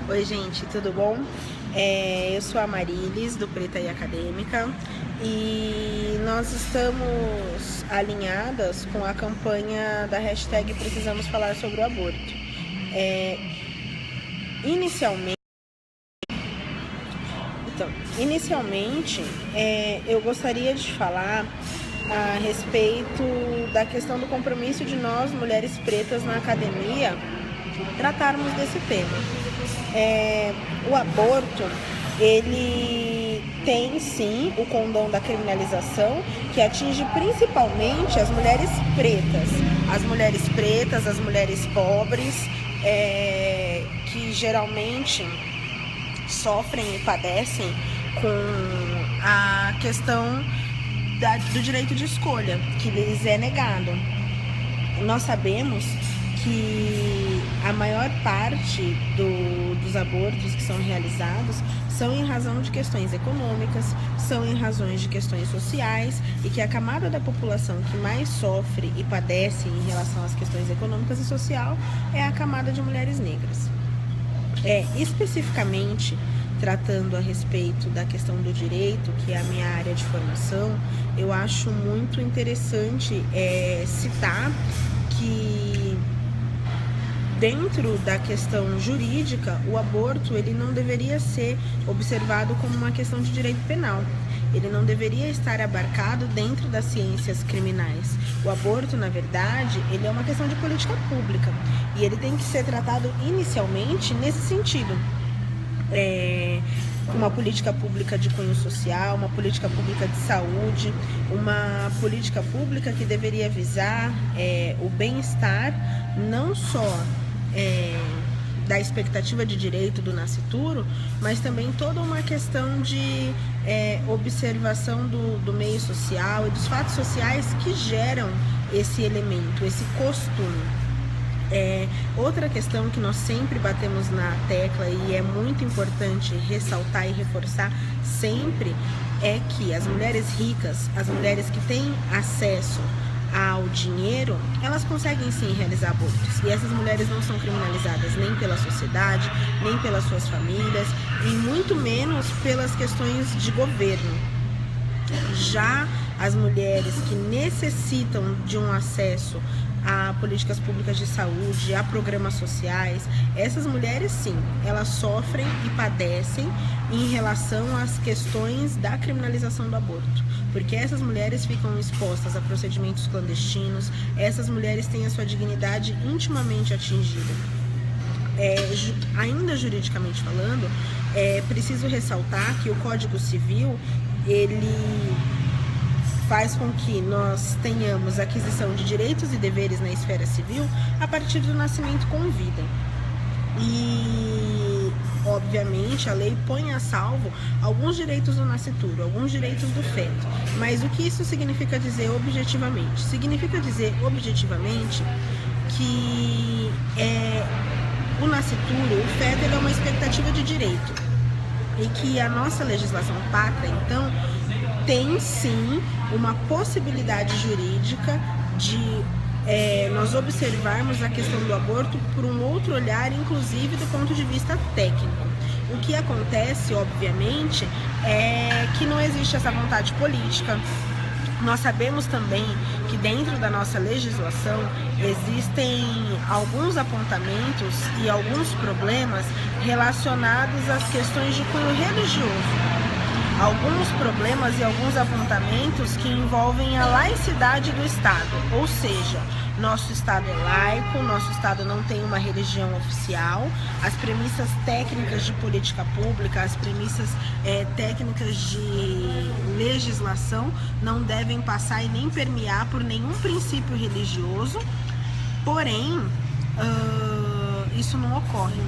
Oi, gente, tudo bom? Eu sou a Marilis, do Preta e Acadêmica, e nós estamos alinhadas com a campanha da hashtag Precisamos Falar sobre o Aborto. Inicialmente, eu gostaria de falar a respeito da questão do compromisso de nós, mulheres pretas na academia, tratarmos desse tema. O aborto, ele tem sim o condão da criminalização, que atinge principalmente as mulheres pretas, as mulheres pobres, que geralmente sofrem e padecem com a questão do direito de escolha, que lhes é negado. Nós sabemos que a maior parte dos abortos que são realizados são em razão de questões econômicas, são em razões de questões sociais, e que a camada da população que mais sofre e padece em relação às questões econômicas e social é a camada de mulheres negras. Especificamente, tratando a respeito da questão do direito, que é a minha área de formação, eu acho muito interessante citar que dentro da questão jurídica, o aborto ele não deveria ser observado como uma questão de direito penal. Ele não deveria estar abarcado dentro das ciências criminais. O aborto, na verdade, ele é uma questão de política pública, e ele tem que ser tratado inicialmente nesse sentido. Uma política pública de cunho social, uma política pública de saúde, uma política pública que deveria visar o bem-estar não só da expectativa de direito do nascituro, mas também toda uma questão de observação do meio social e dos fatos sociais que geram esse elemento, esse costume. Outra questão que nós sempre batemos na tecla, e é muito importante ressaltar e reforçar sempre, é que as mulheres ricas, as mulheres que têm acesso ao dinheiro, elas conseguem sim realizar abortos, e essas mulheres não são criminalizadas nem pela sociedade, nem pelas suas famílias, e muito menos pelas questões de governo. Já as mulheres que necessitam de um acesso a políticas públicas de saúde, a programas sociais, essas mulheres sim, elas sofrem e padecem em relação às questões da criminalização do aborto, porque essas mulheres ficam expostas a procedimentos clandestinos, essas mulheres têm a sua dignidade intimamente atingida. Ainda juridicamente falando, é preciso ressaltar que o Código Civil, ele faz com que nós tenhamos aquisição de direitos e deveres na esfera civil a partir do nascimento com vida. E, obviamente, a lei põe a salvo alguns direitos do nascituro, alguns direitos do feto. Mas o que isso significa dizer objetivamente? Significa dizer objetivamente que o nascituro, o feto, ele é uma expectativa de direito. E que a nossa legislação pátria, então, tem sim uma possibilidade jurídica de nós observarmos a questão do aborto por um outro olhar, inclusive do ponto de vista técnico. O que acontece, obviamente, é que não existe essa vontade política. Nós sabemos também que dentro da nossa legislação existem alguns apontamentos e alguns problemas relacionados às questões de cunho religioso. Alguns problemas e alguns apontamentos que envolvem a laicidade do Estado, ou seja, nosso Estado é laico, nosso Estado não tem uma religião oficial, as premissas técnicas de política pública, as premissas técnicas de legislação não devem passar e nem permear por nenhum princípio religioso, porém, isso não ocorre.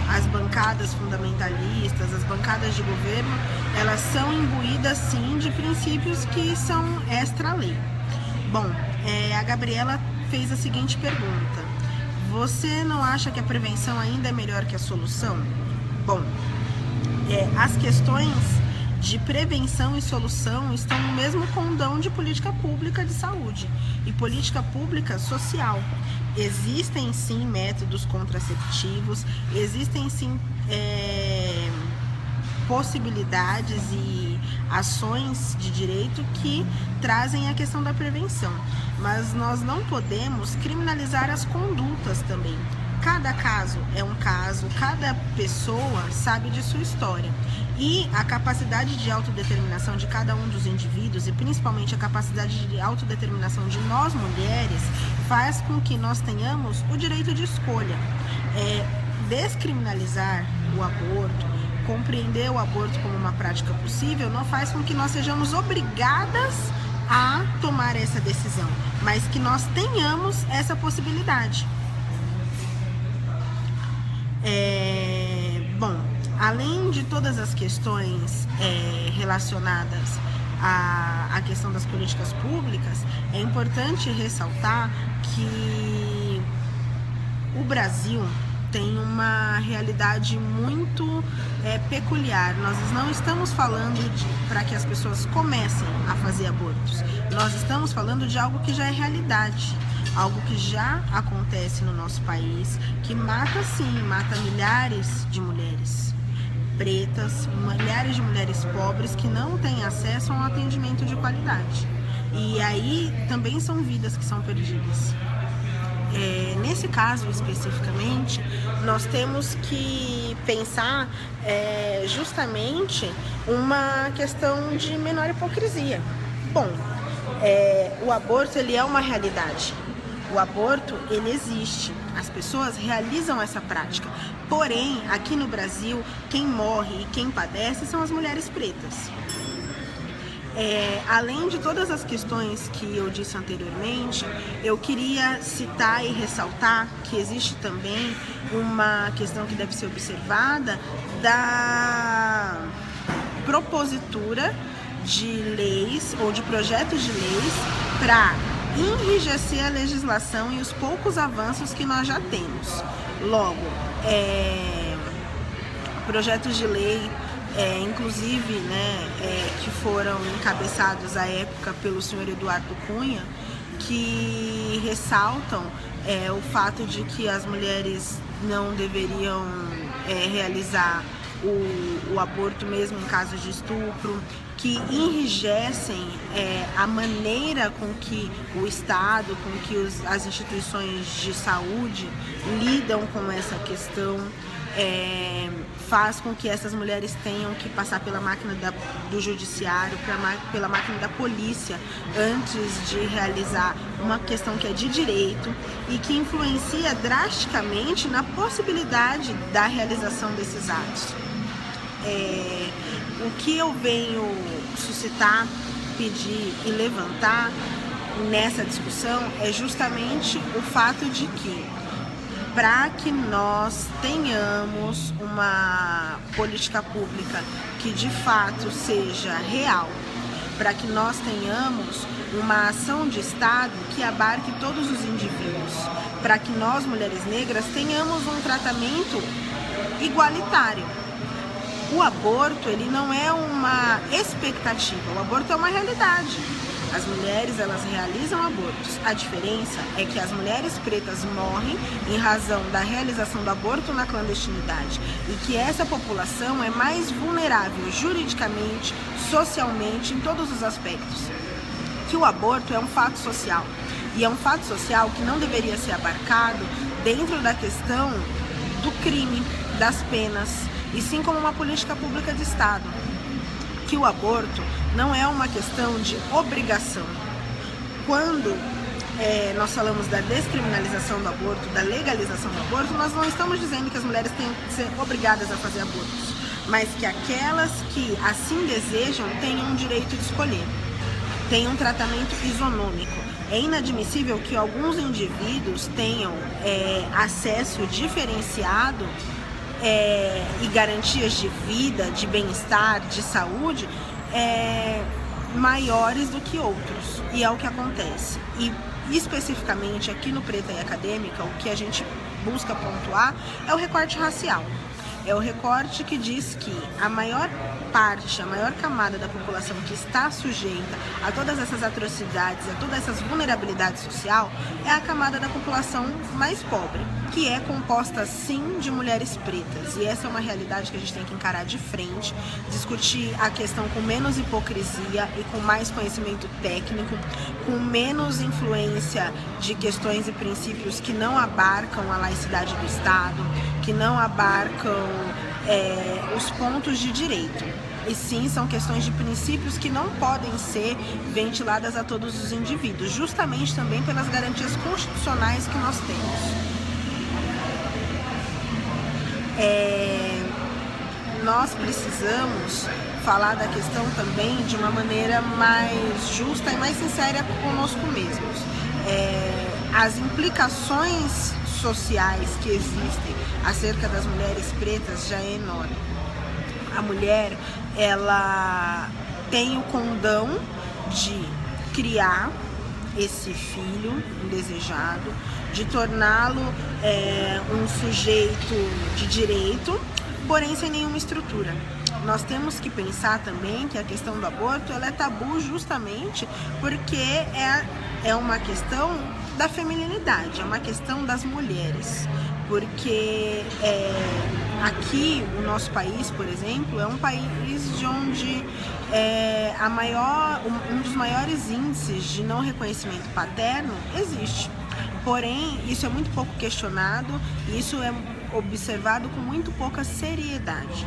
As bancadas fundamentalistas, as bancadas de governo, elas são imbuídas sim de princípios que são extra-lei. Bom, a Gabriela fez a seguinte pergunta: você não acha que a prevenção ainda é melhor que a solução? Bom, as questões de prevenção e solução estão no mesmo condão de política pública de saúde e política pública social. existem sim métodos contraceptivos, existem sim possibilidades e ações de direito que trazem a questão da prevenção, mas nós não podemos criminalizar as condutas também. Cada caso é um caso, cada pessoa sabe de sua história, e a capacidade de autodeterminação de cada um dos indivíduos, e principalmente a capacidade de autodeterminação de nós mulheres, faz com que nós tenhamos o direito de escolha. Descriminalizar o aborto, compreender o aborto como uma prática possível, não faz com que nós sejamos obrigadas a tomar essa decisão, mas que nós tenhamos essa possibilidade. Bom, além de todas as questões relacionadas à questão das políticas públicas, é importante ressaltar que o Brasil tem uma realidade muito peculiar. Nós não estamos falando para que as pessoas comecem a fazer abortos. Nós estamos falando de algo que já é realidade, algo que já acontece no nosso país, que mata sim, mata milhares de mulheres pretas, milhares de mulheres pobres que não têm acesso a um atendimento de qualidade. E aí também são vidas que são perdidas. Nesse caso especificamente, nós temos que pensar justamente uma questão de menor hipocrisia. Bom, o aborto ele é uma realidade. O aborto ele existe. As pessoas realizam essa prática. Porém, aqui no Brasil, quem morre e quem padece são as mulheres pretas. Além de todas as questões que eu disse anteriormente, eu queria citar e ressaltar que existe também uma questão que deve ser observada da propositura de leis ou de projetos de leis para enrijecer a legislação e os poucos avanços que nós já temos. Logo, projetos de lei inclusive, que foram encabeçados à época pelo senhor Eduardo Cunha, que ressaltam o fato de que as mulheres não deveriam realizar o aborto mesmo em caso de estupro, que enrijecem a maneira com que o Estado, com que as instituições de saúde lidam com essa questão. Faz com que essas mulheres tenham que passar pela máquina do judiciário, pela máquina da polícia, antes de realizar uma questão que é de direito e que influencia drasticamente na possibilidade da realização desses atos. O que eu venho suscitar, pedir e levantar nessa discussão é justamente o fato de que, para que nós tenhamos uma política pública que de fato seja real, para que nós tenhamos uma ação de Estado que abarque todos os indivíduos, para que nós, mulheres negras, tenhamos um tratamento igualitário. O aborto, ele não é uma expectativa, o aborto é uma realidade. As mulheres, elas realizam abortos. A diferença é que as mulheres pretas morrem em razão da realização do aborto na clandestinidade e que essa população é mais vulnerável juridicamente, socialmente, em todos os aspectos. Que o aborto é um fato social e é um fato social que não deveria ser abarcado dentro da questão do crime, das penas, e sim como uma política pública de Estado. Que o aborto não é uma questão de obrigação. Quando nós falamos da descriminalização do aborto, da legalização do aborto, nós não estamos dizendo que as mulheres têm que ser obrigadas a fazer abortos, mas que aquelas que assim desejam tenham o direito de escolher, tenham um tratamento isonômico. É inadmissível que alguns indivíduos tenham acesso diferenciado e garantias de vida, de bem-estar, de saúde maiores do que outros, e é o que acontece. E especificamente aqui no Preta e Acadêmica, o que a gente busca pontuar é o recorte racial. É o recorte que diz que a maior parte, a maior camada da população que está sujeita a todas essas atrocidades, a todas essas vulnerabilidades social, é a camada da população mais pobre, que é composta sim de mulheres pretas. E essa é uma realidade que a gente tem que encarar de frente, discutir a questão com menos hipocrisia e com mais conhecimento técnico, com menos influência de questões e princípios que não abarcam a laicidade do Estado, que não abarcam os pontos de direito. E sim, são questões de princípios que não podem ser ventiladas a todos os indivíduos, justamente também pelas garantias constitucionais que nós temos. Nós precisamos falar da questão também de uma maneira mais justa e mais sincera conosco mesmos. As implicações sociais que existem acerca das mulheres pretas já é enorme. A mulher, ela tem o condão de criar esse filho indesejado, de torná-lo um sujeito de direito, porém sem nenhuma estrutura. Nós temos que pensar também que a questão do aborto ela é tabu justamente porque é uma questão da feminilidade, é uma questão das mulheres. Porque aqui, o nosso país, por exemplo, é um país de onde um dos maiores índices de não reconhecimento paterno existe. Porém, isso é muito pouco questionado e isso é observado com muito pouca seriedade.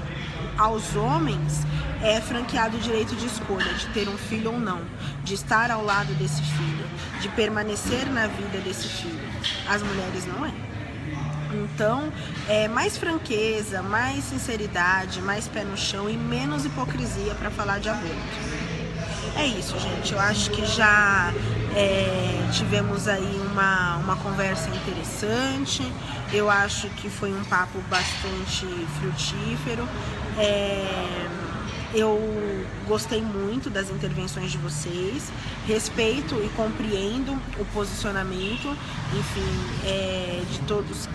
Aos homens é franqueado o direito de escolha, de ter um filho ou não, de estar ao lado desse filho, de permanecer na vida desse filho. As mulheres não é. Então, mais franqueza, mais sinceridade, mais pé no chão e menos hipocrisia para falar de aborto. É isso, gente. Eu acho que já tivemos aí uma conversa interessante. Eu acho que foi um papo bastante frutífero. Eu gostei muito das intervenções de vocês, respeito e compreendo o posicionamento, enfim, de todos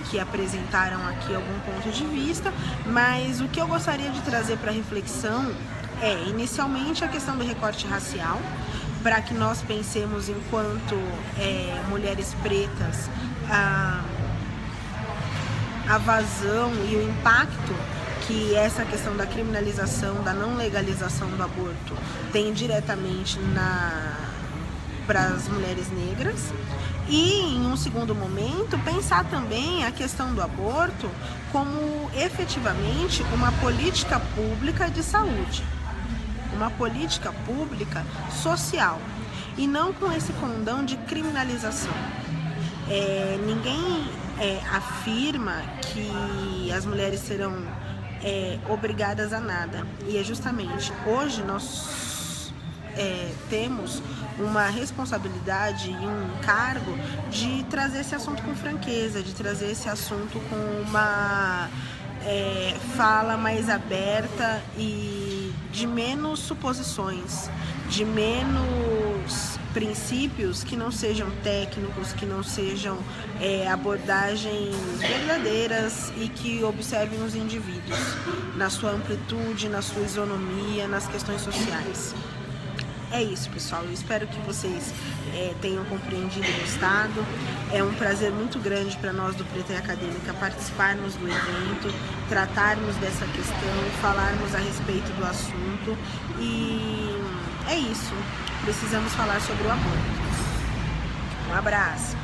que apresentaram aqui algum ponto de vista, mas o que eu gostaria de trazer para reflexão é, inicialmente, a questão do recorte racial, para que nós pensemos enquanto mulheres pretas, a vazão e o impacto que essa questão da criminalização, da não legalização do aborto tem diretamente para as mulheres negras. E, em um segundo momento, pensar também a questão do aborto como efetivamente uma política pública de saúde, uma política pública social, e não com esse condão de criminalização. Ninguém afirma que as mulheres serão obrigadas a nada, e é justamente hoje nós temos uma responsabilidade e um encargo de trazer esse assunto com franqueza, de trazer esse assunto com uma fala mais aberta e de menos suposições, de menos princípios que não sejam técnicos, que não sejam abordagens verdadeiras e que observem os indivíduos na sua amplitude, na sua isonomia, nas questões sociais. É isso, pessoal. Eu espero que vocês tenham compreendido e gostado. É um prazer muito grande para nós do Preta e Acadêmica participarmos do evento, tratarmos dessa questão, falarmos a respeito do assunto. E é isso. Precisamos falar sobre o aborto. Um abraço.